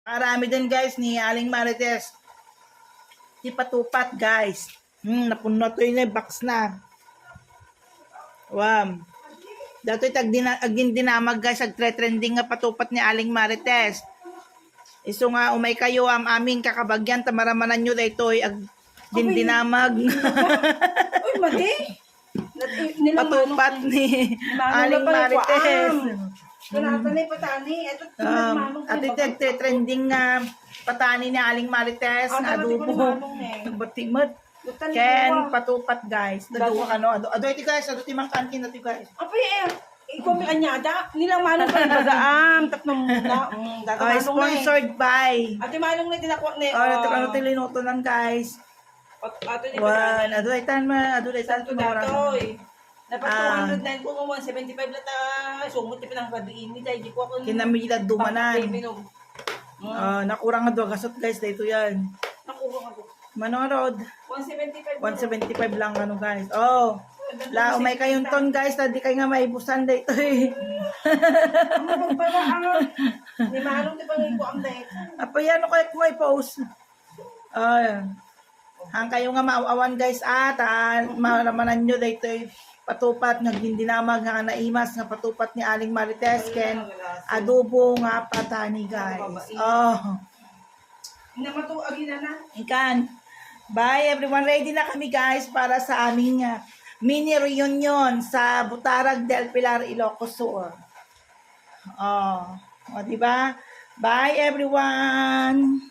Marami din guys ni Aling Marites. Di patupat guys. Napuno to yun box na. Wow. Dato agin dinamag guys, agtre-trending nga patupat ni Aling Marites. Iso nga umay kayo am aming kakabagyan tamaramanan nyo daytoy ag dinamag. Uy, madi. Patupat ni Aling Marites. Kanatani patani. At ito trending nga patani ni Aling Marites na adobo. Batimad. Ken patupat guys. Adobo ado ito guys, ado timang kantin natin guys. Apa ikaw may kanyada. Nilang manong pa yung bagaam. Tapos muna. Sponsored by. Ate manong na tinakwak na. Ito kano tilinuto lang guys. Ado itan Santo datoy. Dapat 209 ko mo 175 na ta. Sumot ti pinang padiin ni dai ko ako. Kinamilad dumanan. Nakurang ado gasot guys dito yan. Nakurang ako. Manorod. 175. 175 lang ano guys. Oh. La umay kayong ton guys, di kay nga maibusan dito eh. Ang magpala ni manong ti pangiko ang dai. Apa yan ko ay post. Hang kayo nga maawan guys maramanan nyo dito patupat nga gindinamag nga naimas nga patupat ni Aling Marites ken adobo nga patani guys. Namatuagi na. Ikan. Bye everyone, ready na kami guys para sa aming mini reunion sa Butarag del Pilar, Ilocos Sur. Diba? Bye everyone.